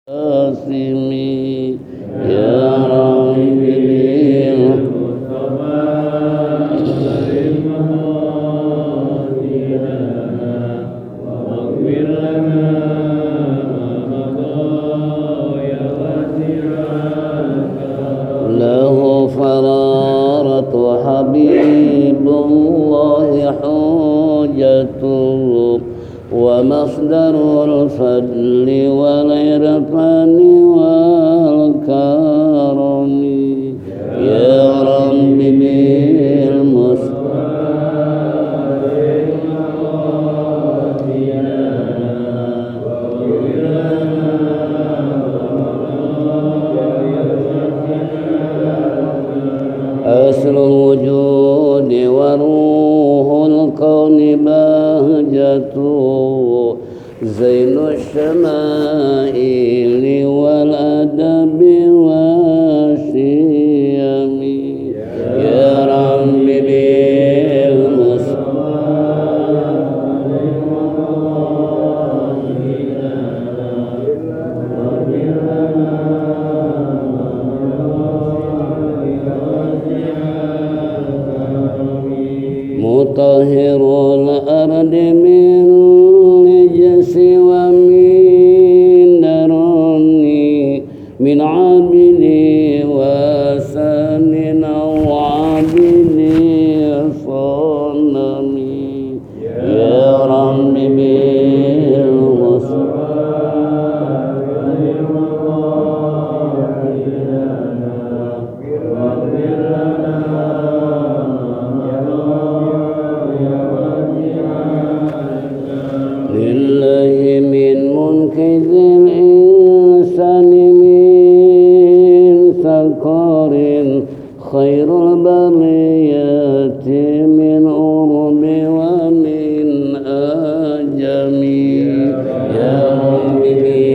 Asimi ya Rabbi lahu fararatu habibullahi hujatuh wa masdarul fadli wal irfani wal karami ya Rabbi bil asrul wujudi wa ruhul kauni bahjatu zainul syama'ili wal adabi wasyiyami ya Rabbi bil mutahhirul ardi min najsi wa min darani min abidi wa sanin wa abidi sanami ya Rabbi bil lillahi min munkizil insani min sakarin khairul bariyati min urbi wa min ajami ya Rabbi bil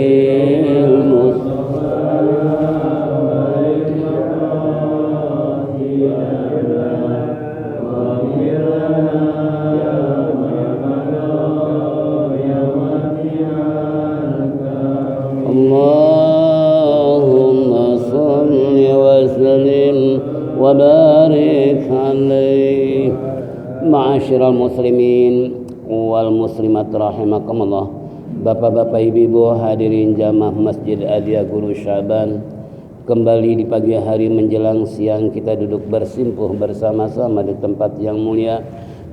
Allahumma salli wa sallim wa barik alaihi. Ma'asyiral muslimin wal muslimat rahimakumullah. Bapak-bapak, ibu-ibu hadirin jamaah Masjid Adia Guru Syaban, kembali di pagi hari menjelang siang kita duduk bersimpuh bersama-sama di tempat yang mulia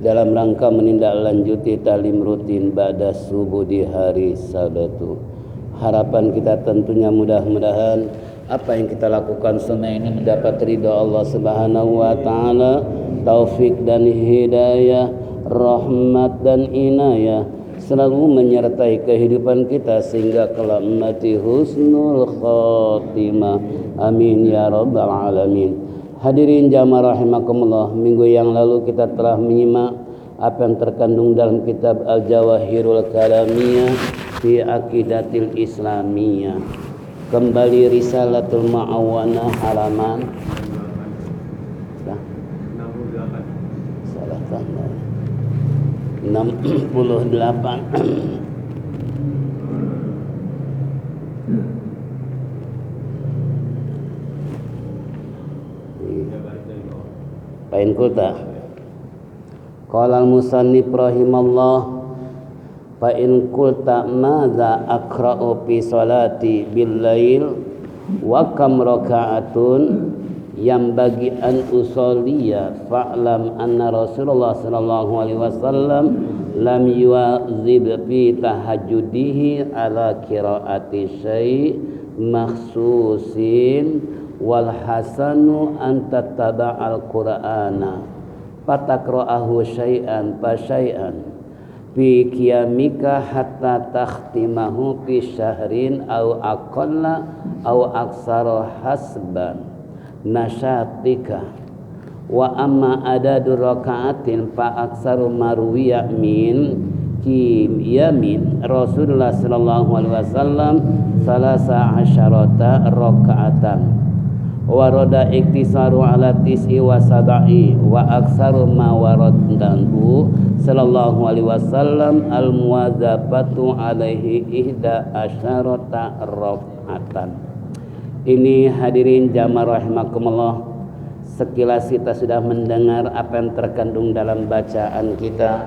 dalam rangka menindaklanjuti talim rutin ba'da subuh di hari Sabtu. Harapan kita tentunya mudah-mudahan apa yang kita lakukan semua ini mendapat ridha Allah Subhanahu wa taala, taufik dan hidayah, rahmat dan inayah selalu menyertai kehidupan kita sehingga kelak mati husnul khatimah. Amin ya rabbal alamin. Hadirin jamaah rahimakumullah, minggu yang lalu kita telah menyimak apa yang terkandung dalam kitab Al-Jawahirul Kalamiyah fi Aqidatil Islamiyah. Kembali Risalatul Ma'awana halaman 68. Salah tanda 68. Pain kulta. Qala al-musannif rahimallah fa in qulta madza aqra'u fi salati bil lail wa kam raka'atun yang bagi an usolliya fa'lam anna Rasulullah sallallahu alaihi wasallam lam yu'adzib fi tahajjudihi ala qira'ati syai' makhsusin wal hasanu an tattaba'al qur'ana fatakra'ahu syai'an fa syai'an fi qiyamika hatta takhtimahu fi syahrin aw aqalla aw aksara hasban nasyatika wa amma adadu raka'atin fa aksaru marwiya min yamin Rasulullah sallallahu alaihi wasallam salasa asyarata raka'atan Waroda iktisaru ala tis'i wa sab'i wa aksaru ma waraddanhu sallallahu alaihi wasallam al muwadzabatu alaihi ihda asyarata rakaatan. Ini hadirin jamaah rahimakumullah, sekilas kita sudah mendengar apa yang terkandung dalam bacaan kita,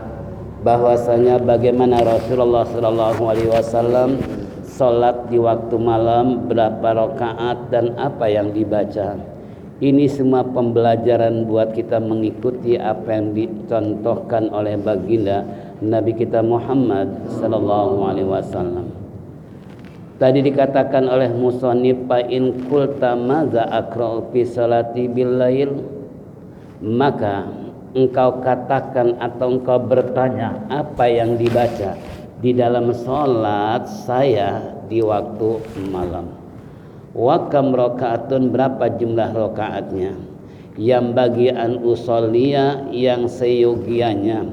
bahwasanya bagaimana Rasulullah sallallahu alaihi wasallam salat di waktu malam, berapa rakaat dan apa yang dibaca. Ini semua pembelajaran buat kita mengikuti apa yang dicontohkan oleh baginda Nabi kita Muhammad sallallahu alaihi wasallam. Tadi dikatakan oleh musannif, fa in qulta maza aqra'u fi salati bil lail, maka engkau katakan atau engkau bertanya apa yang dibaca di dalam sholat saya di waktu malam. Wa kam rakaatun, berapa jumlah rakaatnya? Yang bagi an usolliya, yang seyogianya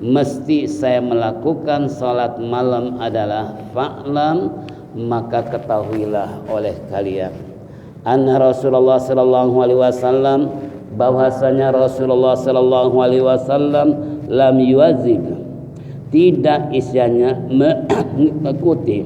mesti saya melakukan sholat malam adalah fa'lam, maka ketahuilah oleh kalian anna Rasulullah sallallahu alaihi wasallam, bahwasanya Rasulullah sallallahu alaihi wasallam lam yuwazib, tidak isinya mengikuti,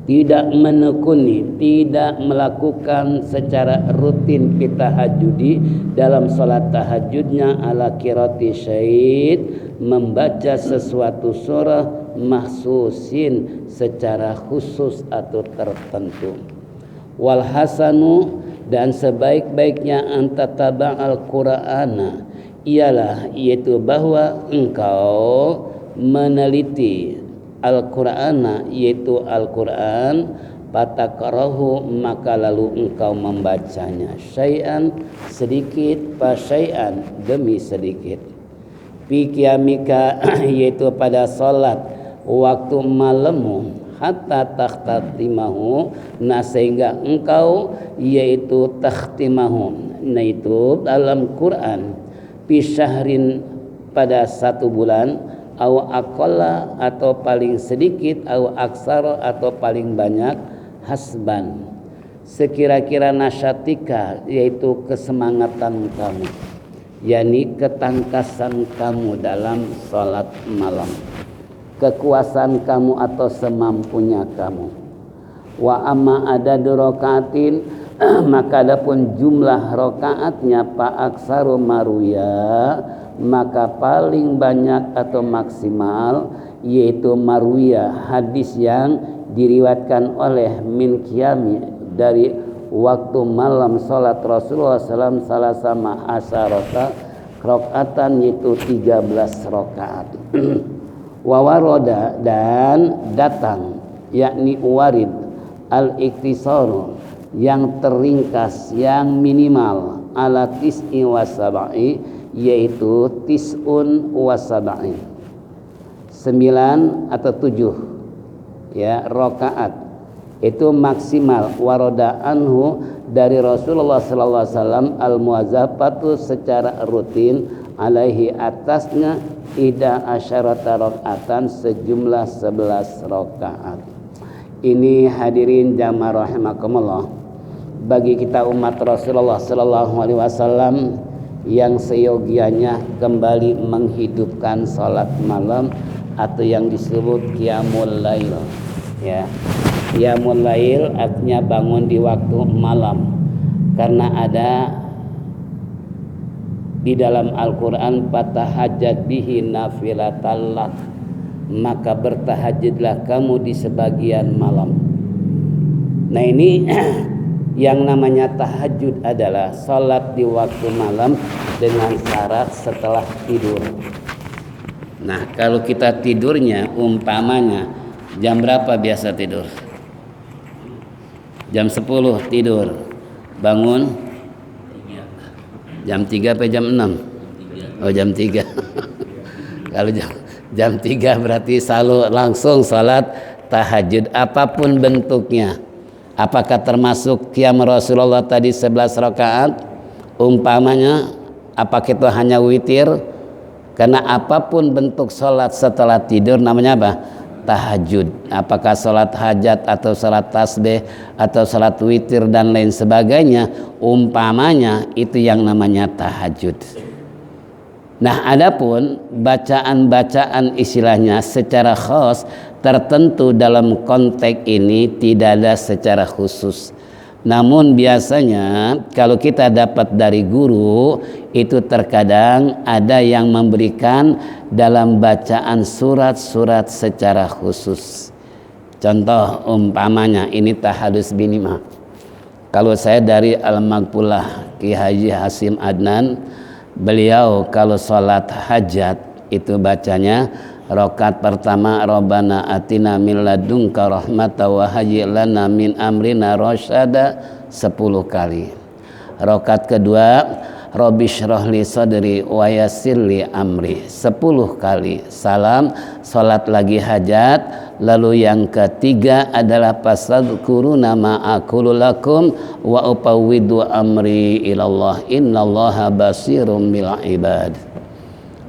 tidak menekuni, tidak melakukan secara rutin tahajudi dalam salat tahajudnya ala qiraati syait, membaca sesuatu surah mahsusin secara khusus atau tertentu. Wal hasanu, dan sebaik-baiknya antataba'al qur'ana, ialah yaitu bahwa engkau meneliti Al-Qur'ana, yaitu Al-Qur'an, pataqrahu, maka lalu engkau membacanya, syai'an, sedikit, pasyai'an, demi sedikit, fi qiyamika, yaitu pada salat waktu malammu, hatta takhtatimahu, nah sehingga engkau yaitu takhtimahu, nah itu dalam Quran, fi syahrin, pada satu bulan, au aqalla, atau paling sedikit, au aksara, atau paling banyak, hasban, sekira-kira nasyatika, yaitu kesemangatan kamu, yakni ketangkasan kamu dalam salat malam, kekuasaan kamu atau semampunya kamu. Wa amma adadu rakaatin, maka adapun jumlah rakaatnya, pa aksaru maruya, maka paling banyak atau maksimal, yaitu maruya, hadis yang diriwayatkan oleh min qiyami, dari waktu malam salat Rasulullah SAW, salah sama asyarata rakaatan, yaitu 13 rakaat. Wawaroda, dan datang, yakni warid, al-iktisaru, yang teringkas, yang minimal, ala tis'i wa sab'i, yaitu tis'un wa sab'i, 9 atau 7 ya rakaat, itu maksimal. Waroda anhu, dari Rasulullah sallallahu alaihi wasallam, al muwazzafatu, secara rutin, alaihi, atasnya, ida asyarata rakaatan, sejumlah 11 rakaat. Ini hadirin jamaah rahimakumullah, bagi kita umat Rasulullah sallallahu alaihi wasallam yang seyogianya kembali menghidupkan salat malam, atau yang disebut qiyamul lail ya. Qiyamul lail artinya bangun di waktu malam, karena ada di dalam Al-Quran, fatahajjat bihi nafilatan lak, maka bertahajudlah kamu di sebagian malam. Nah ini yang namanya tahajud adalah salat di waktu malam dengan syarat setelah tidur. Nah kalau kita tidurnya umpamanya jam berapa biasa tidur? Jam 10 tidur, bangun jam 3 sampai jam 6? Oh jam 3. Kalau jam 3 berarti selalu langsung salat tahajud, apapun bentuknya. Apakah termasuk qiyam Rasulullah tadi 11 rakaat umpamanya, apakah itu hanya witir? Karena apapun bentuk salat setelah tidur namanya apa? tahajud, apakah sholat hajat atau sholat tasbih atau sholat witir dan lain sebagainya, umpamanya itu yang namanya tahajud. Nah, adapun bacaan-bacaan istilahnya secara khas tertentu dalam konteks ini tidak ada secara khusus. Namun biasanya kalau kita dapat dari guru itu terkadang ada yang memberikan dalam bacaan surat-surat secara khusus. Contoh umpamanya ini tahadus binima. Kalau saya dari Al-Maqbulah Ki Haji Hasim Adnan, beliau kalau sholat hajat itu bacanya rakaat pertama Rabbana atina min ladunka rahmatan wa hayyi lana min amrina rasyada 10 kali. Rakaat kedua Rabbi shrah li sadri wa yassir li amri 10 kali. Salam, salat lagi hajat. Lalu yang ketiga adalah fasadkuruna ma aqulu lakum wa upawwidu amri ilallah innallaha basirum bil ibad.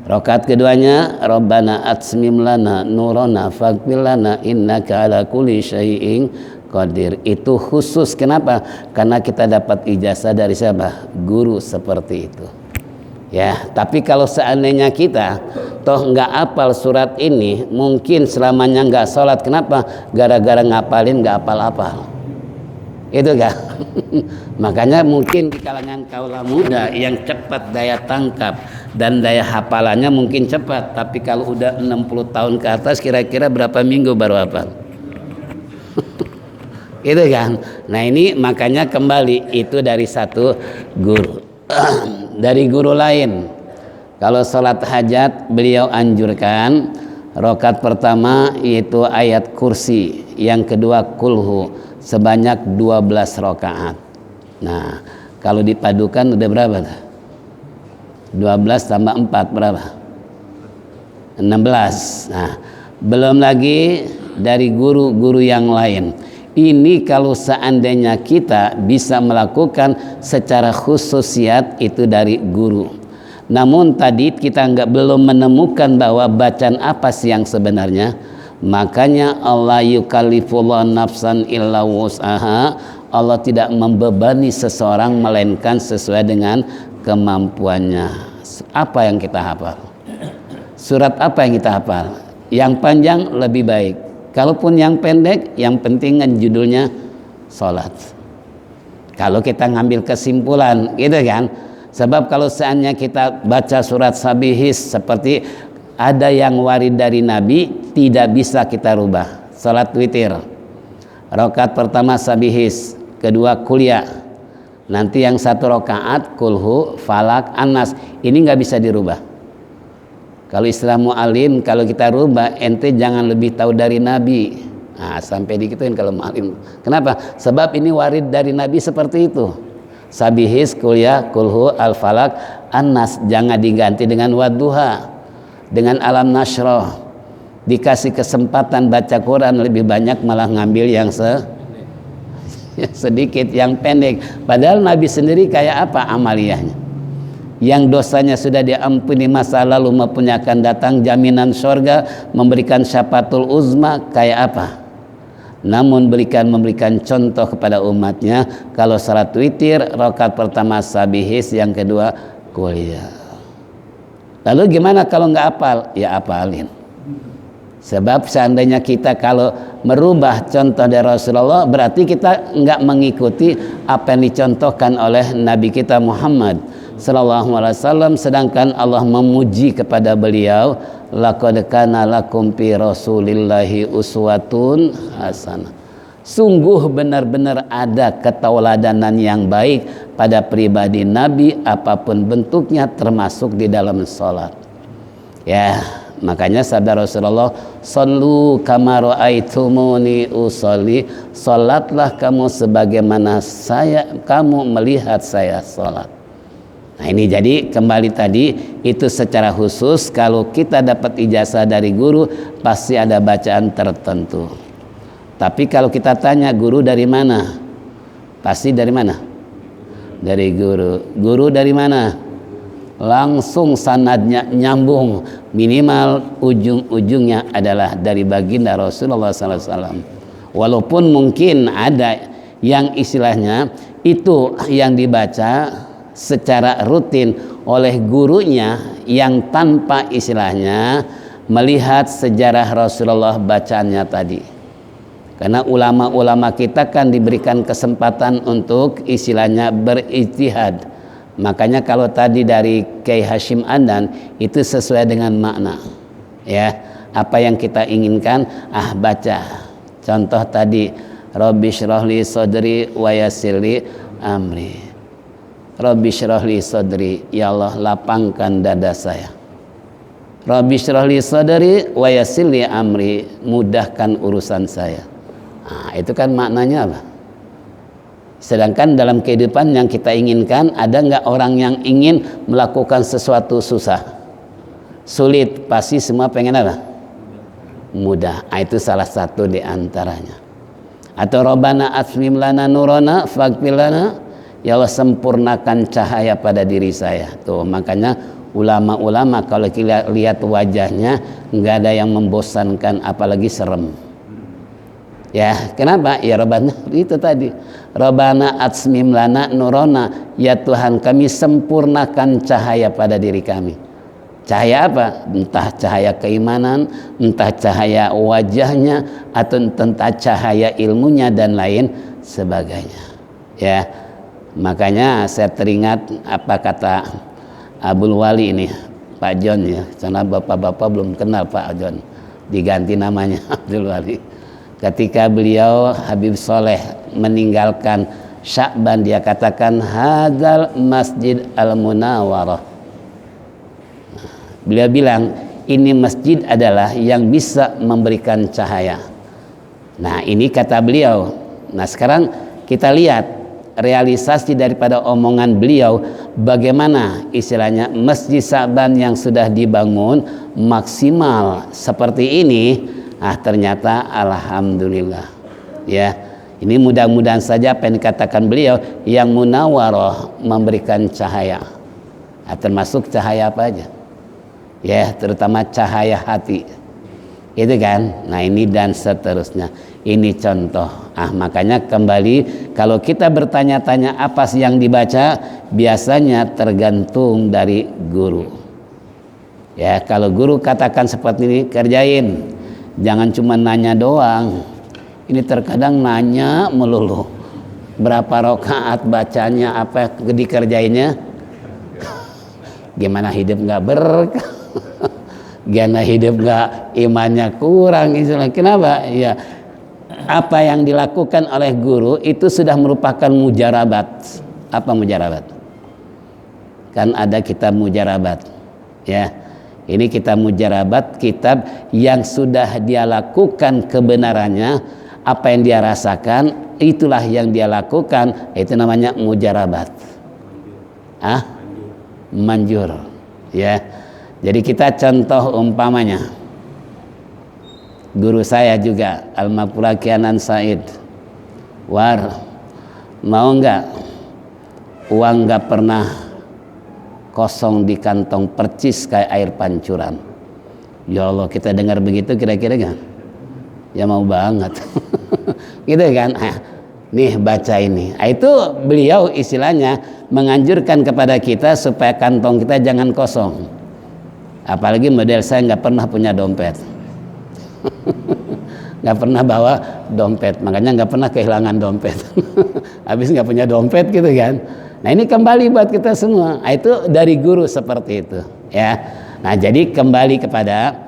Rakaat keduanya Rabbana atsmim lana nurana faghfir lana innaka ala kulli syai'in qadir. Itu khusus, kenapa? Karena kita dapat ijazah dari siapa? Guru seperti itu. Ya, tapi kalau seandainya kita toh nggak hafal surat ini, mungkin selamanya nggak sholat. Kenapa? Gara-gara ngapalin nggak hafal-hafal. Itu kan? Makanya mungkin di kalangan kaula muda yang cepat daya tangkap dan daya hafalannya mungkin cepat, tapi kalau udah 60 tahun ke atas kira-kira berapa minggu baru hafal? Itu kan? Nah ini makanya kembali itu dari satu guru. Dari guru lain, kalau sholat hajat beliau anjurkan rakaat pertama yaitu ayat kursi, yang kedua kulhu sebanyak 12 rakaat. Nah kalau dipadukan udah berapa? 12 tambah 4 berapa? 16. Nah belum lagi dari guru-guru yang lain. Ini kalau seandainya kita bisa melakukan secara khususiat itu dari guru. Namun tadi kita belum menemukan bahwa bacaan apa sih yang sebenarnya. Makanya Allah yukallifullah nafsan illa wus'aha. Allah tidak membebani seseorang melainkan sesuai dengan kemampuannya. Apa yang kita hafal? Surat apa yang kita hafal? Yang panjang lebih baik. Kalaupun yang pendek, yang penting kan judulnya sholat. Kalau kita ngambil kesimpulan, gitu kan? Sebab kalau seandainya kita baca surat Sabihis seperti ada yang warid dari Nabi, tidak bisa kita rubah. Sholat witir, rakaat pertama Sabihis, kedua kuliah. Nanti yang satu rakaat kulhu, falak, anas. Ini nggak bisa dirubah. Kalau istilah mu'alim, kalau kita rubah, ente jangan lebih tahu dari Nabi. Nah, sampai dikituin kalau mu'alim. Kenapa? Sebab ini warid dari Nabi seperti itu. Sabihis, kuliah, kulhu, al-falak, an-nas. Jangan diganti dengan wadduha, dengan alam nasroh. Dikasih kesempatan baca Quran lebih banyak, malah ngambil yang sedikit, yang pendek. Padahal Nabi sendiri kayak apa amaliyahnya? Yang dosanya sudah diampuni masa lalu maupun yang akan datang, jaminan surga, memberikan syafaatul uzma, kayak apa? Namun memberikan contoh kepada umatnya, kalau salat witir rakaat pertama Sabihis, yang kedua kuliah. Lalu gimana kalau nggak hafal? Ya hafalin. Sebab seandainya kita kalau merubah contoh dari Rasulullah, berarti kita nggak mengikuti apa yang dicontohkan oleh Nabi kita Muhammad sallallahu alaihi wasallam, sedangkan Allah memuji kepada beliau, laqad kana lakum fi rasulillahi uswatun hasanah. Sungguh benar-benar ada ketauladanan yang baik pada pribadi Nabi apapun bentuknya, termasuk di dalam sholat. Ya, makanya sabda Rasulullah, sallu kama ra'aitumuni usolli, salatlah kamu sebagaimana kamu melihat saya salat. Nah ini jadi kembali tadi, itu secara khusus kalau kita dapat ijazah dari guru pasti ada bacaan tertentu. Tapi kalau kita tanya guru dari mana, pasti dari mana? Dari guru. Guru dari mana? langsung sanadnya nyambung, minimal ujung-ujungnya adalah dari baginda Rasulullah SAW. Walaupun mungkin ada yang istilahnya itu yang dibaca secara rutin oleh gurunya yang tanpa istilahnya melihat sejarah Rasulullah bacaannya tadi. Karena ulama-ulama kita kan diberikan kesempatan untuk istilahnya berijtihad. Makanya kalau tadi dari Kiai Hashim Andan itu sesuai dengan makna. Ya, apa yang kita inginkan, baca. Contoh tadi, Rabbi syrahli sadri wa yassirli amri. Rabbi syrahli sadri, ya Allah lapangkan dada saya. Rabbi syrahli sadri wa yassirli amri, mudahkan urusan saya. Nah, itu kan maknanya apa? Sedangkan dalam kehidupan yang kita inginkan, ada nggak orang yang ingin melakukan sesuatu susah, sulit? Pasti semua pengen apa? Mudah. Nah, itu salah satu di antaranya. Atau Rabbana atmim lana nurana faghfir lana, ya Allah sempurnakan cahaya pada diri saya. Tuh, makanya ulama-ulama kalau kita lihat wajahnya nggak ada yang membosankan, apalagi serem. Ya, kenapa? Ya Rabbana itu tadi. Rabbana atsmim lana nurana, ya Tuhan kami sempurnakan cahaya pada diri kami. Cahaya apa? Entah cahaya keimanan, entah cahaya wajahnya, atau entah cahaya ilmunya dan lain sebagainya. Ya, makanya saya teringat apa kata Abdul Wali ini, Pak John ya, karena bapak-bapak belum kenal Pak John, diganti namanya Abdul Wali. Ketika beliau Habib Soleh meninggalkan Sya'ban, dia katakan hadzal masjid al-munawwarah. Beliau bilang ini masjid adalah yang bisa memberikan cahaya. Nah, ini kata beliau. Nah, sekarang kita lihat realisasi daripada omongan beliau, bagaimana istilahnya masjid Sya'ban yang sudah dibangun maksimal seperti ini. Ternyata alhamdulillah. Ya, ini mudah-mudahan saja apa yang dikatakan beliau yang munawwarah, memberikan cahaya. Termasuk cahaya apa aja? Ya, terutama cahaya hati. Itu kan. Nah, ini dan seterusnya. Ini contoh. Makanya kembali kalau kita bertanya-tanya apa sih yang dibaca, biasanya tergantung dari guru. Ya, kalau guru katakan seperti ini, kerjain. Jangan cuma nanya doang. Ini terkadang nanya melulu. Berapa rakaat bacanya, apa dikerjainnya? Gimana hidup nggak berkah? Gimana hidup nggak imannya kurang? Kenapa? Ya, apa yang dilakukan oleh guru itu sudah merupakan mujarabat. Apa mujarabat? Kan ada kitab mujarabat. Ya. Ini kita mujarabat kitab yang sudah dia lakukan kebenarannya, apa yang dia rasakan, itulah yang dia lakukan, itu namanya mujarabat. Manjur. Ya. Jadi kita contoh umpamanya. Guru saya juga Al-Maqpura Kianan Said. War, mau enggak uang enggak pernah kosong di kantong percis kayak air pancuran? Ya Allah, kita dengar begitu kira-kira kan? Ya mau banget. Gitu kan? Nih baca ini. Itu beliau istilahnya menganjurkan kepada kita supaya kantong kita jangan kosong. Apalagi model saya nggak pernah punya dompet. Nggak pernah bawa dompet, makanya nggak pernah kehilangan dompet. Habis nggak punya dompet gitu kan. Nah, ini kembali buat kita semua. Itu dari guru seperti itu, ya. Nah, jadi kembali kepada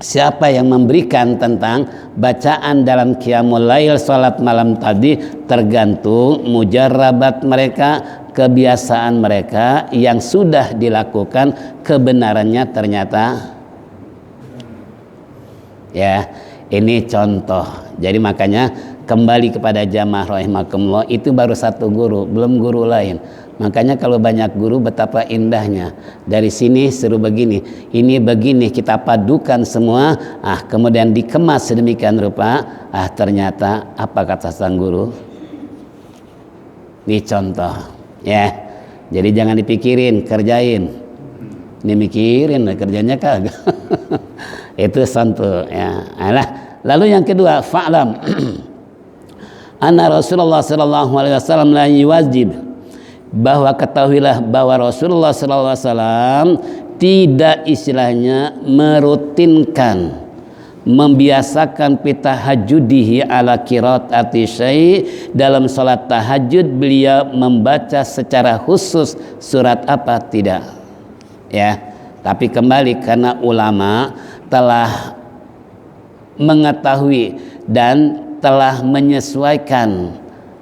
siapa yang memberikan tentang bacaan dalam qiyamul lail, salat malam tadi, tergantung mujarrabat mereka, kebiasaan mereka yang sudah dilakukan, kebenarannya ternyata. Ya, ini contoh. Jadi makanya kembali kepada jamaah rahimakumullah, itu baru satu guru, belum guru lain. Makanya kalau banyak guru betapa indahnya. Dari sini seru begini, ini begini, kita padukan semua, kemudian dikemas sedemikian rupa, ternyata apa kata sang guru? Ini contoh, ya. Jadi jangan dipikirin, kerjain. Ini mikirin kerjanya kagak. Itu santu ya. Lalu yang kedua, fa'lam anna Rasulullah sallallahu alaihi wasallam la yuwajib, bahwa ketahuilah bahwa Rasulullah sallallahu alaihi wasallam tidak istilahnya merutinkan, membiasakan pitahajjudihi ala qiraati syai', dalam salat tahajud beliau membaca secara khusus surat apa, tidak ya. Tapi kembali karena ulama telah mengetahui dan telah menyesuaikan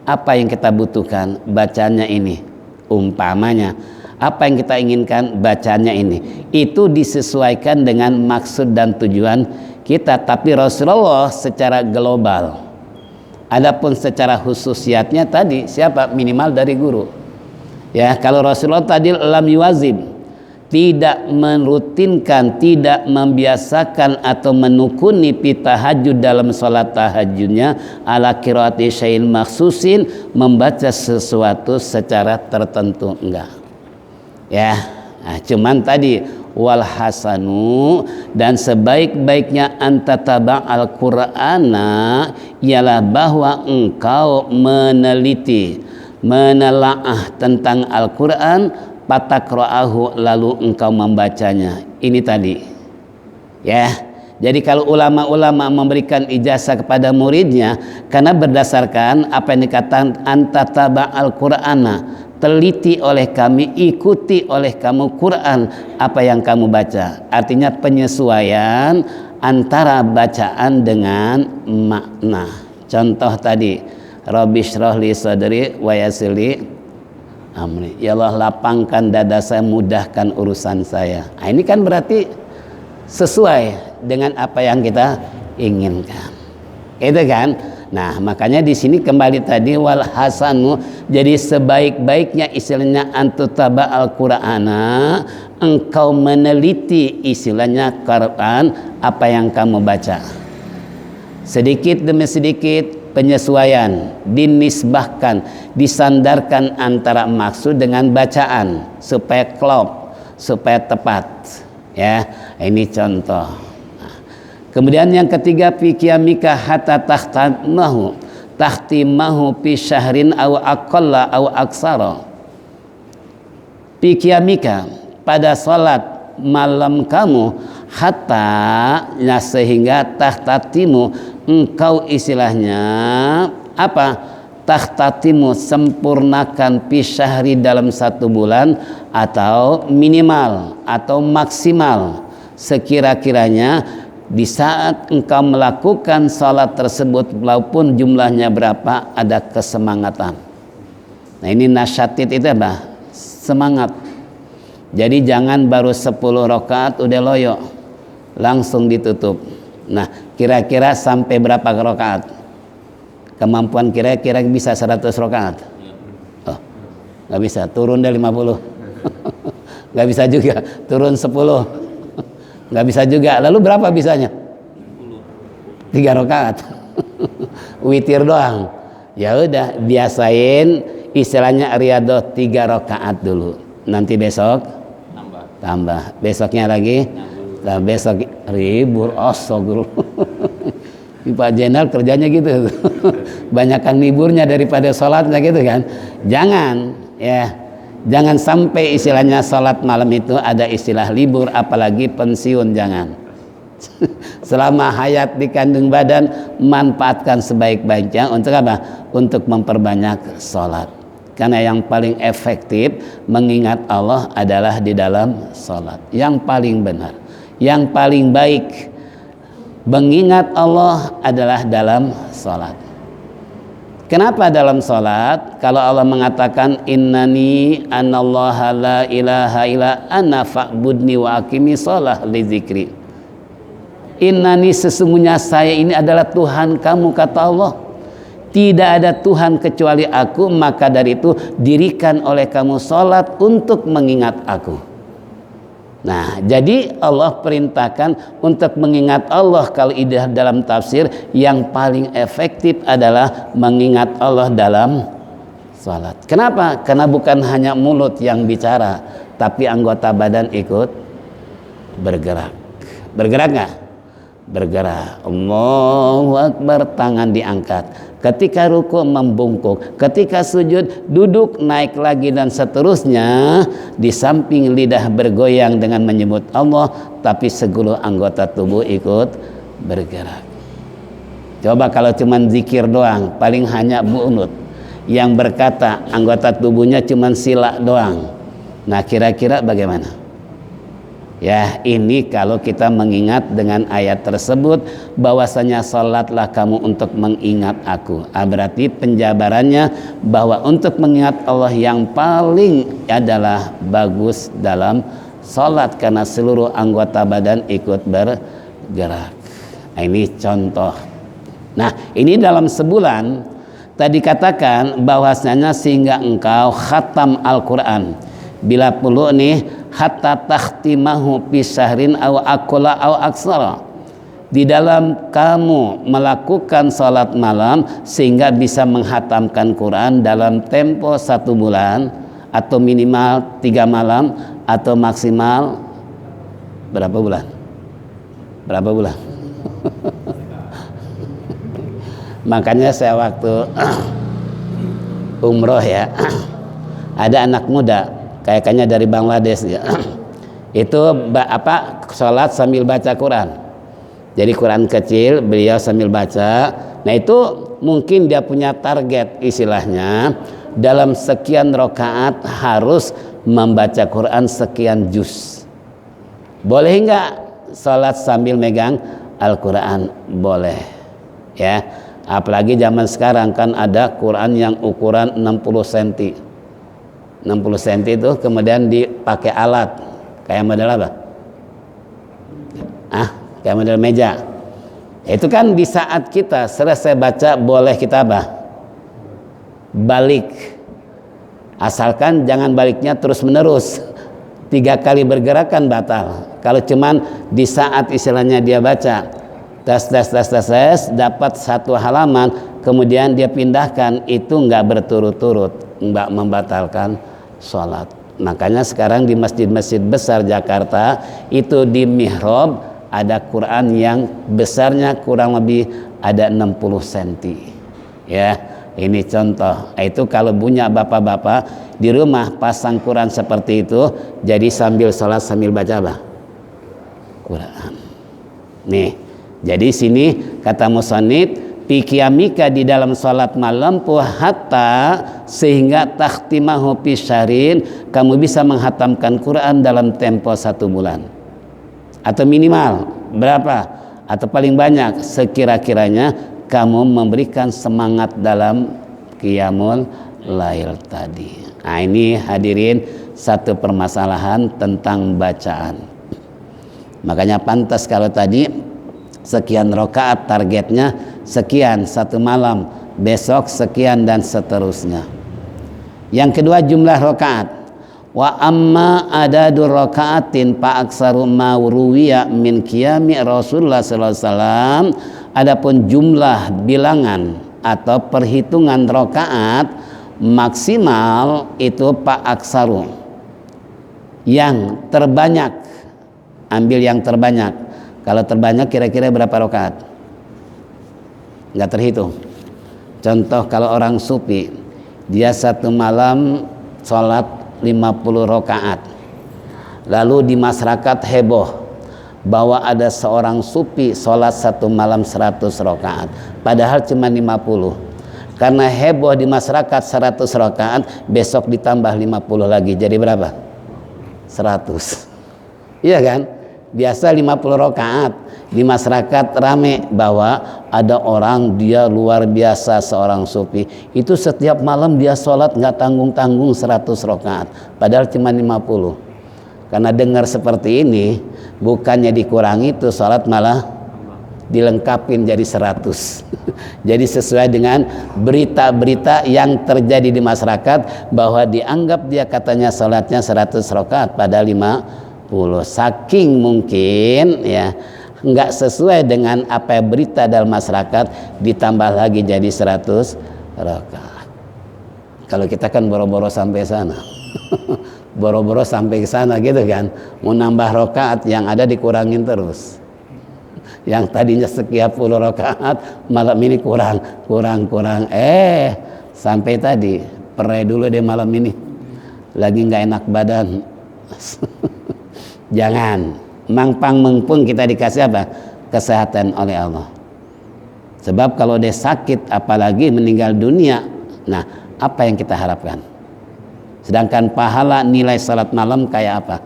apa yang kita butuhkan bacanya ini. Umpamanya apa yang kita inginkan bacanya ini, itu disesuaikan dengan maksud dan tujuan kita. Tapi Rasulullah secara global. Adapun secara khususiatnya tadi siapa? Minimal dari guru. Ya, kalau Rasulullah tadi lam yuwazib, tidak merutinkan, tidak membiasakan atau menukuni pitahajud dalam salat tahajudnya ala qiraati syai'in maksusin, membaca sesuatu secara tertentu, enggak. Ya, cuman tadi wal hasanu, dan sebaik-baiknya antataba al-Qur'ana ialah bahwa engkau meneliti, menelaah tentang Al-Qur'an, patakra'ahu, lalu engkau membacanya. Ini tadi ya. Jadi kalau ulama-ulama memberikan ijazah kepada muridnya karena berdasarkan apa yang dikatakan antataba al-Qur'ana, teliti oleh kami, ikuti oleh kamu Quran apa yang kamu baca. Artinya penyesuaian antara bacaan dengan makna. Contoh tadi, Rabbi shrah li sadri wa yassir li amri. Ya Allah, lapangkan dada saya, mudahkan urusan saya. Nah, ini kan berarti sesuai dengan apa yang kita inginkan. Itu kan? Nah, makanya di sini kembali tadi wal hasanu, jadi sebaik-baiknya istilahnya antutaba al-Qur'ana, engkau meneliti istilahnya Quran apa yang kamu baca. Sedikit demi sedikit penyesuaian, dinisbahkan, disandarkan antara maksud dengan bacaan supaya klop, supaya tepat. Ya, ini contoh. Kemudian yang ketiga, fi qiyamika hatta tahtimahu fi syahrin aw aqalla aw aksara. Fi qiyamika, pada salat malam kamu, hatta, ya, sehingga tahtatimu, engkau istilahnya apa? Tahtatimu, sempurnakan fi syahri, dalam 1 bulan, atau minimal atau maksimal sekira-kiranya di saat engkau melakukan salat tersebut, walaupun jumlahnya berapa, ada kesemangatan. Nah, ini nasyatid itu apa? Semangat. Jadi jangan baru 10 rakaat udah loyo, langsung ditutup. Nah, kira-kira sampai berapa rakaat? Kemampuan kira-kira bisa 100 rakaat? Oh, nggak bisa, turun dari 50. Nggak bisa juga, turun 10. Nggak bisa juga. Lalu berapa bisanya? 3 rakaat. Witir doang. Ya udah, biasain istilahnya riyadhah 3 rakaat dulu. Nanti besok tambah. Besoknya lagi. Nah, besok libur. Pak Jenderal kerjanya gitu. Banyakan liburnya daripada sholatnya gitu kan. Jangan ya. Jangan sampai istilahnya salat malam itu ada istilah libur, apalagi pensiun, jangan. Selama hayat di kandung badan, manfaatkan sebaik-baiknya untuk apa? Untuk memperbanyak salat. Karena yang paling efektif mengingat Allah adalah di dalam salat. Yang paling benar, yang paling baik mengingat Allah adalah dalam salat. Kenapa dalam salat? Kalau Allah mengatakan innani anallaha la ilaha illa ana fa'budni wa aqimi shalah li dzikri. Innani, sesungguhnya saya ini adalah Tuhan kamu, kata Allah. Tidak ada Tuhan kecuali aku, maka dari itu dirikan oleh kamu salat untuk mengingat aku. Nah, jadi Allah perintahkan untuk mengingat Allah. Kalau ide dalam tafsir, yang paling efektif adalah mengingat Allah dalam salat. Kenapa? Karena bukan hanya mulut yang bicara, tapi anggota badan ikut bergerak. Bergerak nggak? Bergerak. Allahu Akbar, tangan diangkat. Ketika ruku membungkuk, ketika sujud duduk, naik lagi dan seterusnya. Di samping lidah bergoyang dengan menyebut Allah, tapi seluruh anggota tubuh ikut bergerak. Coba kalau cuma zikir doang, paling hanya bunut yang berkata anggota tubuhnya cuma sila doang. Nah, kira-kira bagaimana? Ya, ini kalau kita mengingat dengan ayat tersebut bahwasanya salatlah kamu untuk mengingat aku. Berarti penjabarannya bahwa untuk mengingat Allah yang paling adalah bagus dalam salat karena seluruh anggota badan ikut bergerak. Nah, ini contoh. Nah, ini dalam sebulan tadi katakan bahwasanya sehingga engkau khatam Al-Qur'an. Bila perlu nih hatta takhtimahu fi syahrin aw aqalla aw aksara. Di dalam kamu melakukan salat malam sehingga bisa menghatamkan Quran dalam tempo 1 bulan atau minimal 3 malam atau maksimal berapa bulan? Berapa bulan? Makanya saya waktu umroh ya, ada anak muda kayaknya dari Bangladesh ya. Itu sholat sambil baca Quran. Jadi Quran kecil beliau sambil baca. Nah, itu mungkin dia punya target istilahnya dalam sekian rakaat harus membaca Quran sekian juz. Boleh enggak sholat sambil megang Al-Quran? Boleh ya. Apalagi zaman sekarang kan ada Quran yang ukuran 60 cm. 60 cm itu kemudian dipakai alat kayak model apa? Kayak model meja. Itu kan di saat kita selesai baca boleh kita apa? Balik. Asalkan jangan baliknya terus menerus. 3 kali bergerakan batal. Kalau cuman di saat istilahnya dia baca tes dapat 1 halaman kemudian dia pindahkan, itu enggak berturut-turut, enggak membatalkan sholat. Makanya sekarang di masjid-masjid besar Jakarta itu di mihrab ada Quran yang besarnya kurang lebih ada 60 cm ya. Ini contoh. Itu kalau punya bapak-bapak di rumah pasang Quran seperti itu, jadi sambil sholat sambil baca apa? Quran. Nih, jadi sini kata musannif pikiyamika di dalam salat malam hatta sehingga takhtimahu fi syahrin, kamu bisa menghatamkan Quran dalam tempo 1 bulan atau minimal berapa atau paling banyak sekira-kiranya kamu memberikan semangat dalam qiyamul lail tadi. Nah, ini hadirin satu permasalahan tentang bacaan. Makanya pantas kalau tadi sekian rakaat targetnya sekian 1 malam, besok sekian dan seterusnya. Yang kedua jumlah rakaat. Wa amma adadur rakaatin fa aksaru ma ruwiya min qiyami Rasulullah sallallahu alaihi wasallam. Adapun jumlah bilangan atau perhitungan rakaat maksimal itu fa aksaru. Yang terbanyak, ambil yang terbanyak. Kalau terbanyak kira-kira berapa rakaat? Nggak terhitung. Contoh kalau orang sufi, dia 1 malam sholat 50 rakaat. Lalu di masyarakat heboh bahwa ada seorang sufi sholat 1 malam 100 rakaat. Padahal cuma 50. Karena heboh di masyarakat 100 rakaat, besok ditambah 50 lagi. Jadi berapa? 100. Iya kan? Biasa 50 rakaat. Di masyarakat rame bahwa ada orang dia luar biasa seorang sufi. Itu setiap malam dia sholat nggak tanggung-tanggung 100 rakaat. Padahal cuma 50. Karena dengar seperti ini, bukannya dikurangi itu sholat malah dilengkapin jadi 100. Jadi sesuai dengan berita-berita yang terjadi di masyarakat bahwa dianggap dia katanya sholatnya 100 rakaat pada 50. Saking mungkin ya nggak sesuai dengan apa berita dalam masyarakat, ditambah lagi jadi 100 rakaat. Kalau kita kan boro-boro sampai sana. Boro-boro sampai ke sana gitu kan, mau nambah rakaat yang ada dikurangin terus. Yang tadinya sekian puluh rakaat malam ini kurang. Sampai tadi perai dulu deh malam ini, lagi nggak enak badan. Jangan mangpang mengpung, kita dikasih apa? Kesehatan oleh Allah. Sebab kalau dia sakit apalagi meninggal dunia, nah apa yang kita harapkan? Sedangkan pahala nilai salat malam kayak apa?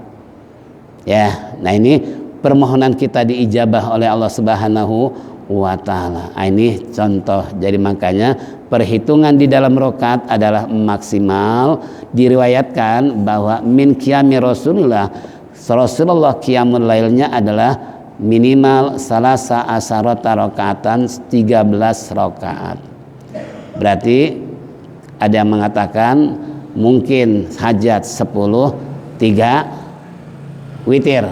Ya, nah ini permohonan kita diijabah oleh Allah Subhanahu wa taala. Ini contoh. Jadi makanya perhitungan di dalam rakaat adalah maksimal. Diriwayatkan bahwa min qiyami Rasulullah qiyamul lailnya adalah minimal salasa asarota rakaatan, 13 rakaat. Berarti ada yang mengatakan mungkin hajat 10, 3 witir,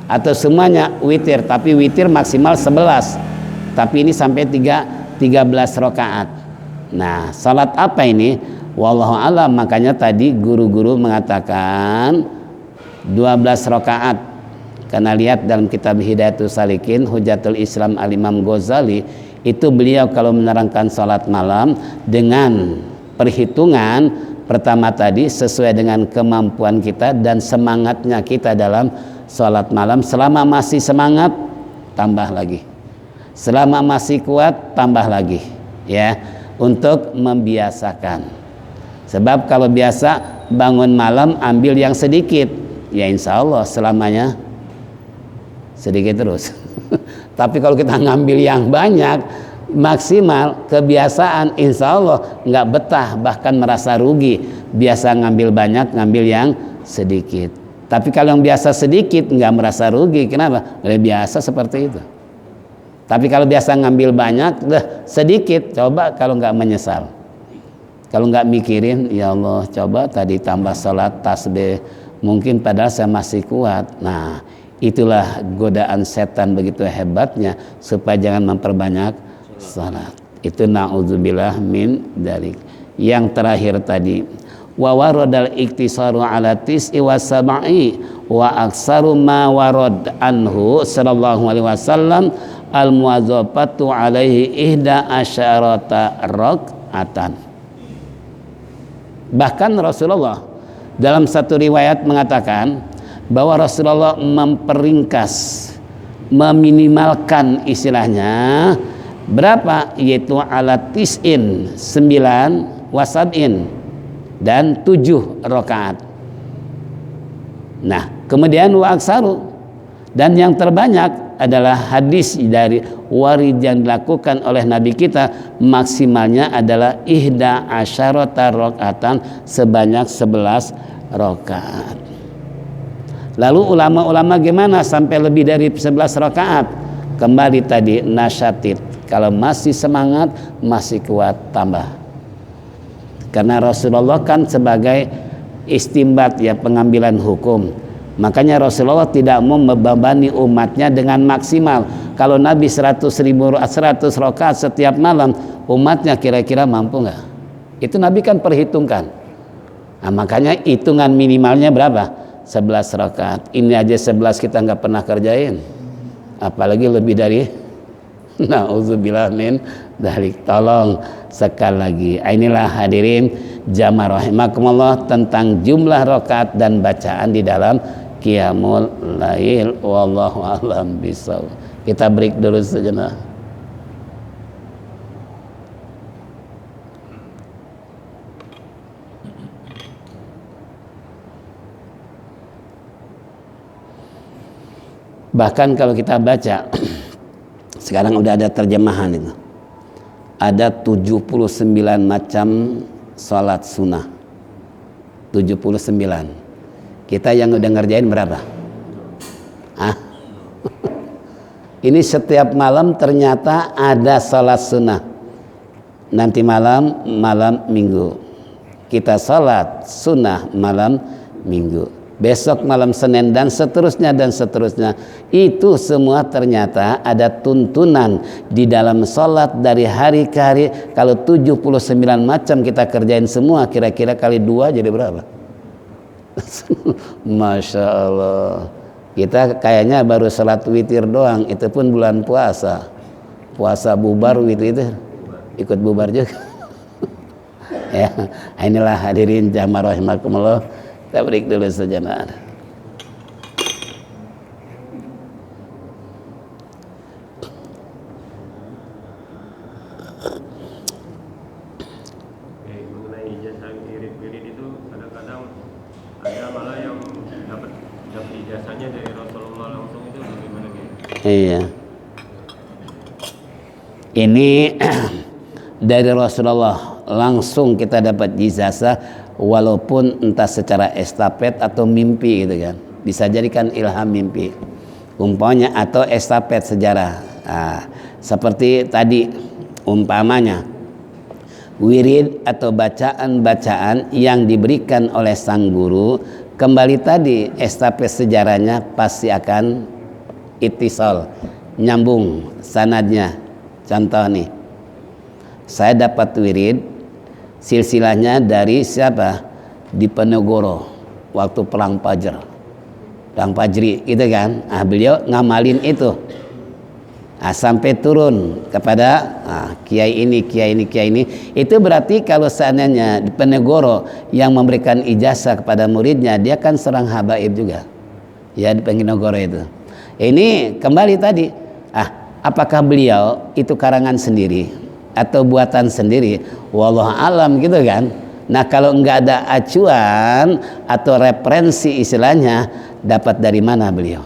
atau semuanya witir, tapi witir maksimal 11, tapi ini sampai 13 rakaat. Nah, salat apa ini? Wallahu alam. Makanya tadi guru-guru mengatakan 12 rakaat, karena lihat dalam kitab Hidayatus Salikin Hujatul Islam Al-Imam Ghazali, itu beliau kalau menerangkan salat malam dengan perhitungan pertama tadi sesuai dengan kemampuan kita dan semangatnya kita dalam sholat malam. Selama masih semangat, tambah lagi. Selama masih kuat, tambah lagi. Ya, untuk membiasakan. Sebab kalau biasa bangun malam ambil yang sedikit, ya insya Allah selamanya sedikit terus. Tapi kalau kita ngambil yang banyak, maksimal, kebiasaan, insya Allah nggak betah, bahkan merasa rugi. Biasa ngambil banyak, ngambil yang sedikit. Tapi kalau yang biasa sedikit nggak merasa rugi. Kenapa? Udah biasa seperti itu. Tapi kalau biasa ngambil banyak, sedikit, coba kalau nggak menyesal. Kalau nggak mikirin, ya Allah, coba tadi tambah sholat tasbih, mungkin padahal saya masih kuat. Nah, itulah godaan setan begitu hebatnya, supaya jangan memperbanyak salat. Itu na'udzubillah min dzalik. Yang terakhir tadi, wa waradal iktisaru ala tis'i wa sab'i wa aksaru ma warad anhu sallallahu alaihi wasallam al muwazzafatu alaihi ihda asyarata rak'atan. Bahkan Rasulullah dalam satu riwayat mengatakan bahwa Rasulullah memperingkas, meminimalkan istilahnya berapa, yaitu ala tis'in 9 wasab'in dan 7 rakaat. Nah, kemudian wa aksaru, dan yang terbanyak adalah hadis dari warid yang dilakukan oleh Nabi kita, maksimalnya adalah ihda asyarata rakaatan, sebanyak 11 rakaat. Lalu ulama-ulama gimana sampai lebih dari 11 rakaat? Kembali tadi nasyatid, kalau masih semangat, masih kuat, tambah. Karena Rasulullah kan sebagai istimbat, ya, pengambilan hukum. Makanya Rasulullah tidak mau membebani umatnya dengan maksimal. Kalau Nabi 100 rakaat setiap malam, umatnya kira-kira mampu nggak? Itu Nabi kan perhitungkan. Nah, makanya hitungan minimalnya berapa? 11 rakaat. Ini aja 11 kita nggak pernah kerjain, apalagi lebih dari. Na'udzubillah min dzalik. Tolong sekali lagi. Inilah hadirin jamaah rahimakumullah tentang jumlah rakaat dan bacaan di dalam qiyamul lail. Wallahu a'lam bishawab. Kita break dulu sejenak. Bahkan kalau kita baca sekarang udah ada terjemahan itu. Ada 79 macam sholat sunnah. 79. Kita yang udah ngerjain berapa? Ini setiap malam ternyata ada sholat sunnah. Nanti malam minggu kita sholat sunnah malam minggu. Besok malam Senin dan seterusnya dan seterusnya. Itu semua ternyata ada tuntunan di dalam sholat dari hari ke hari. Kalau 79 macam kita kerjain semua, kira-kira kali 2 jadi berapa? Masya Allah. Kita kayaknya baru salat witir doang, itu pun bulan puasa. Puasa bubar witir ikut bubar juga. Ya, inilah hadirin jamaah rahimakumullah. Kita break dulu sejenak. Iya. Ini dari Rasulullah langsung kita dapat ijazah, walaupun entah secara estafet atau mimpi gitu kan. Bisa jadikan ilham mimpi. Umpamanya atau estafet sejarah. Nah, seperti tadi umpamanya wirid atau bacaan-bacaan yang diberikan oleh sang guru, kembali tadi estafet sejarahnya pasti akan ittisal, nyambung sanadnya. Contoh nih, saya dapat wirid silsilahnya dari siapa? Diponegoro waktu perang Fajri gitu kan. Beliau ngamalin itu. Sampai turun kepada kiai ini. Itu berarti kalau seandainya Diponegoro yang memberikan ijazah kepada muridnya, dia kan serang habaib juga. Ya, di Diponegoro itu. Ini kembali tadi, apakah beliau itu karangan sendiri atau buatan sendiri? Wallahu alam gitu kan. Nah, kalau enggak ada acuan atau referensi istilahnya, dapat dari mana beliau?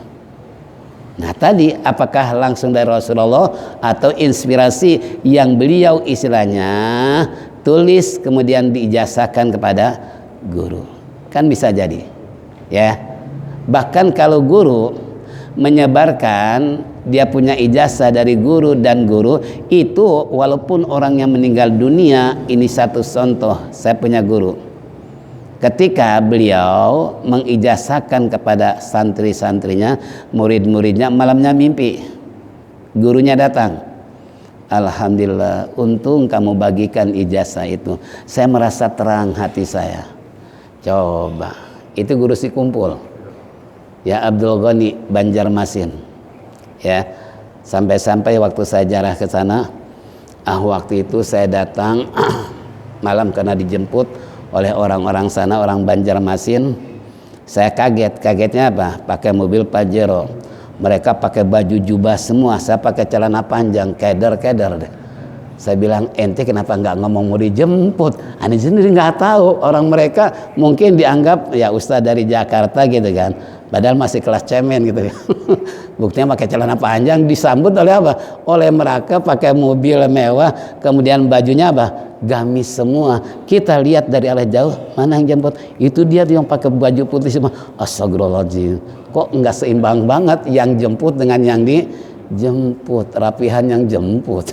Nah, tadi apakah langsung dari Rasulullah atau inspirasi yang beliau istilahnya tulis kemudian diijazahkan kepada guru? Kan bisa jadi. Ya. Bahkan kalau guru menyebarkan dia punya ijazah dari guru dan guru itu walaupun orang yang meninggal dunia, ini satu contoh, saya punya guru ketika beliau mengijazahkan kepada santri-santrinya, murid-muridnya, malamnya mimpi gurunya datang, alhamdulillah untung kamu bagikan ijazah itu, saya merasa terang hati saya. Coba itu guru si kumpul ya, Abdul Ghani Banjarmasin ya. Sampai-sampai waktu saya jarah ke sana, waktu itu saya datang malam karena dijemput oleh orang-orang sana, orang Banjarmasin. Saya kagetnya apa? Pakai mobil Pajero, mereka pakai baju jubah semua, saya pakai celana panjang, keder deh. Saya bilang, ente kenapa nggak ngomong mau dijemput? Ani sendiri nggak tahu, orang mereka mungkin dianggap ya ustadz dari Jakarta gitu kan, padahal masih kelas cemen gitu. Buktinya pakai celana panjang, disambut oleh apa? Oleh mereka pakai mobil mewah, kemudian bajunya apa? Gamis semua. Kita lihat dari arah jauh, mana yang jemput? Itu dia tuh yang pakai baju putih semua. Astagfirullahaladzim, kok nggak seimbang banget yang jemput dengan yang dijemput, rapihan yang jemput.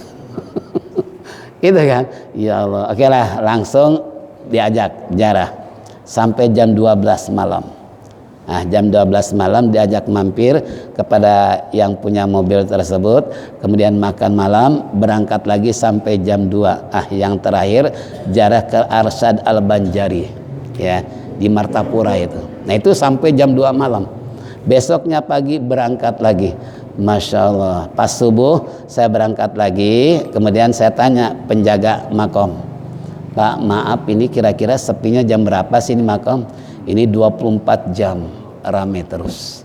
Gitu kan, ya Allah. Oke lah, langsung diajak jarah sampai jam 12 malam. Nah, jam 12 malam diajak mampir kepada yang punya mobil tersebut, kemudian makan malam, berangkat lagi sampai jam 2. Yang terakhir jarah ke Arsyad Al-Banjari ya, di Martapura itu. Nah, itu sampai jam 2 malam. Besoknya pagi berangkat lagi. Masya Allah, pas subuh saya berangkat lagi, kemudian saya tanya penjaga makom, Pak maaf ini kira-kira sepinya jam berapa sih ini makom? Ini 24 jam rame terus.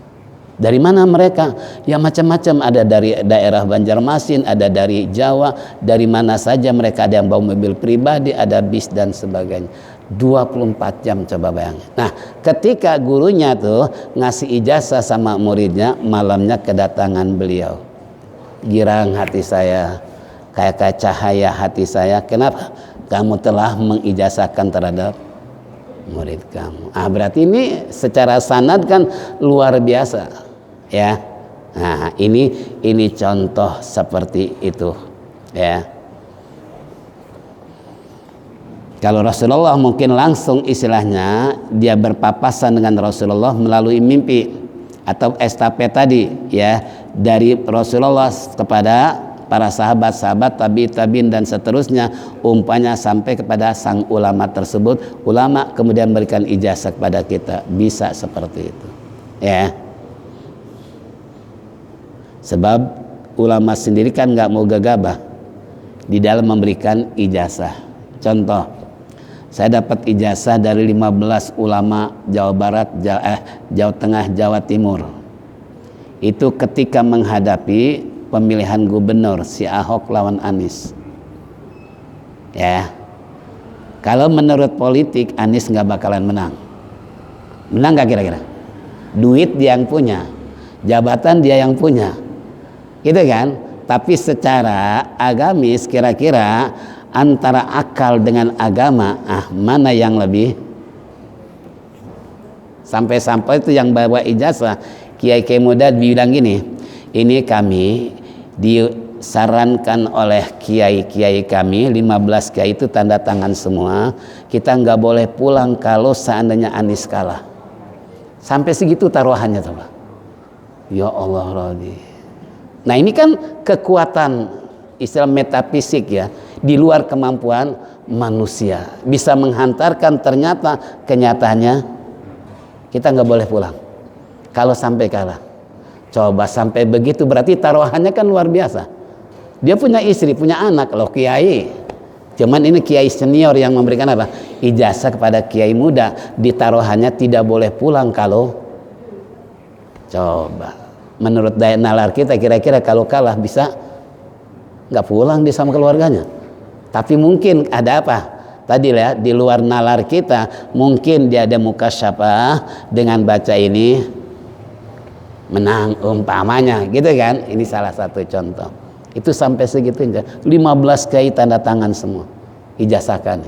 Dari mana mereka? Ya macam-macam, ada dari daerah Banjarmasin, ada dari Jawa, dari mana saja mereka, ada yang bawa mobil pribadi, ada bis dan sebagainya. 24 jam coba bayangin. Nah, ketika gurunya tuh ngasih ijazah sama muridnya, malamnya kedatangan beliau. Girang hati saya, kayak cahaya hati saya. Kenapa? Kamu telah mengijazahkan terhadap murid kamu. Berarti ini secara sanad kan luar biasa, ya. Nah, ini contoh seperti itu, ya. Kalau Rasulullah mungkin langsung istilahnya dia berpapasan dengan Rasulullah melalui mimpi atau estafet tadi ya, dari Rasulullah kepada para sahabat-sahabat, tabi'in dan seterusnya, umpamanya sampai kepada sang ulama tersebut, ulama kemudian memberikan ijazah kepada kita, bisa seperti itu ya. Sebab ulama sendiri kan nggak mau gegabah di dalam memberikan ijazah. Contoh, saya dapat ijazah dari 15 ulama Jawa Barat, Jawa Tengah, Jawa Timur. Itu ketika menghadapi pemilihan gubernur si Ahok lawan Anies. Ya. Kalau menurut politik Anies nggak bakalan menang. Menang nggak kira-kira? Duit dia yang punya, jabatan dia yang punya. Gitu kan? Tapi secara agamis kira-kira antara akal dengan agama, mana yang lebih? Sampai-sampai itu yang bawa ijazah kiai-kiai muda bilang gini, ini kami disarankan oleh kiai-kiai kami, 15 kiai itu tanda tangan semua, kita nggak boleh pulang kalau seandainya Anies kalah. Sampai segitu taruhannya coba. Ya Allah Rabbi. Nah ini kan kekuatan istilah metafisik ya, di luar kemampuan manusia, bisa menghantarkan ternyata kenyataannya kita nggak boleh pulang kalau sampai kalah. Coba sampai begitu berarti taruhannya kan luar biasa. Dia punya istri, punya anak loh, kiai. Cuman ini kiai senior yang memberikan apa? Ijazah kepada kiai muda, ditaruhannya tidak boleh pulang kalau coba. Menurut daya nalar kita kira-kira kalau kalah bisa nggak pulang dia sama keluarganya. Tapi mungkin ada apa? Tadi ya di luar nalar kita, mungkin dia ada mukasyafah dengan baca ini menang umpamanya, gitu kan? Ini salah satu contoh. Itu sampai segitunya. 15 kiai tanda tangan semua, ijazahkan.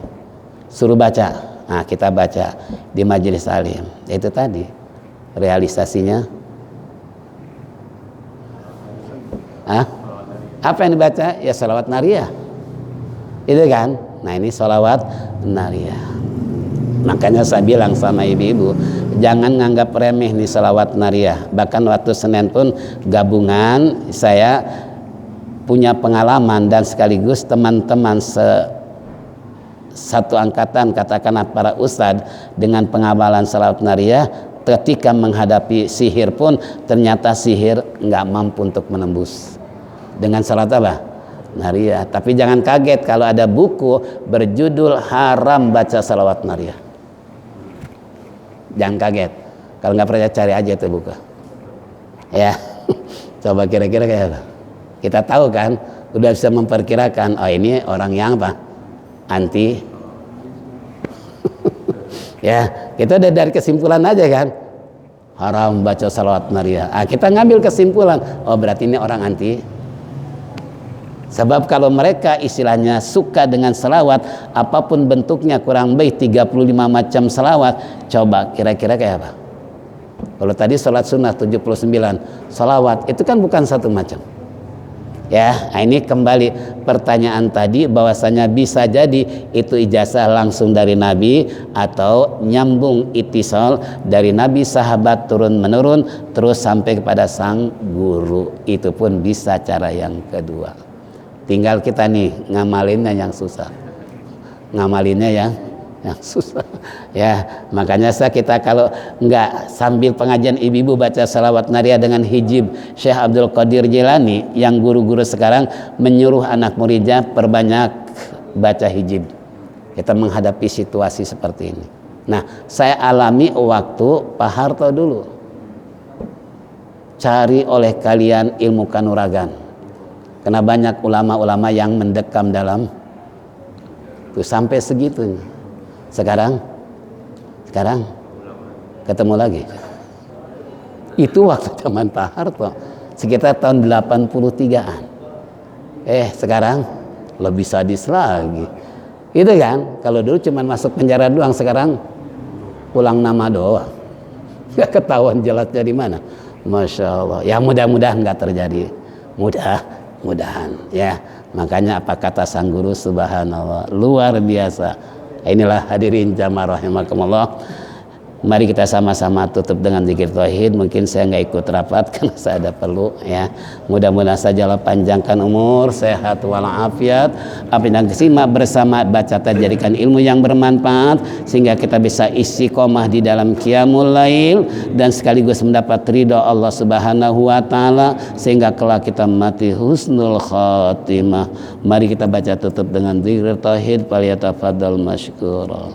Suruh baca. Nah, kita baca di majelis alim. Itu tadi realisasinya. Apa yang dibaca? Ya sholawat nariyah. Itu kan? Nah ini sholawat nariyah. Makanya saya bilang sama ibu-ibu, jangan nganggap remeh nih sholawat nariyah. Bahkan waktu Senin pun gabungan saya punya pengalaman dan sekaligus teman-teman satu angkatan katakanlah para ustadz dengan pengabalan sholawat nariyah, ketika menghadapi sihir pun ternyata sihir nggak mampu untuk menembus dengan salat apa? Nariyah. Tapi jangan kaget kalau ada buku berjudul haram baca salawat nariyah. Jangan kaget. Kalau nggak percaya cari aja itu buku. Ya, coba kira-kira kayak apa? Kita tahu kan, udah bisa memperkirakan. Oh ini orang yang apa? Anti. Ya, kita udah dari kesimpulan aja kan. Haram baca salawat nariyah. Kita ngambil kesimpulan. Oh berarti ini orang anti. Sebab kalau mereka istilahnya suka dengan selawat, apapun bentuknya kurang baik 35 macam selawat, coba kira-kira kayak apa? Kalau tadi sholat sunnah 79 selawat, itu kan bukan satu macam. Ya, ini kembali pertanyaan tadi bahwasanya bisa jadi itu ijazah langsung dari Nabi atau nyambung itisal dari Nabi sahabat turun menurun terus sampai kepada sang guru. Itu pun bisa cara yang kedua. Tinggal kita nih ngamalinnya yang susah. Ngamalinnya yang susah. Ya, makanya kita kalau enggak sambil pengajian ibu-ibu baca salawat nariyah dengan hijib Syekh Abdul Qadir Jilani yang guru-guru sekarang menyuruh anak muridnya perbanyak baca hijib. Kita menghadapi situasi seperti ini. Nah, saya alami waktu Pak Harto dulu. Cari oleh kalian ilmu kanuragan. Karena banyak ulama-ulama yang mendekam dalam itu sampai segitunya. Sekarang ketemu lagi. Itu waktu zaman Pak Harto sekitar tahun 83-an. Sekarang lebih sadis lagi. Itu kan, kalau dulu cuma masuk penjara doang, sekarang pulang nama doang. Gak ketahuan jelasnya di mana. Masya Allah. Ya mudah-mudahan nggak terjadi. Mudahan ya. Makanya apa kata sang guru, subhanallah, luar biasa. Inilah hadirin jamaah rahimakumullah, Mari kita sama-sama tutup dengan zikir tauhid. Mungkin saya nggak ikut rapat karena saya ada perlu ya. Mudah-mudahan saja Allah panjangkan umur, sehat walafiat. Apa yang simak bersama baca jadikan ilmu yang bermanfaat sehingga kita bisa istiqomah di dalam qiyamul lail dan sekaligus mendapat ridha Allah Subhanahu wa taala sehingga kelak kita mati husnul khatimah. Mari kita baca tutup dengan zikir tauhid. Falyatafadhal masykura.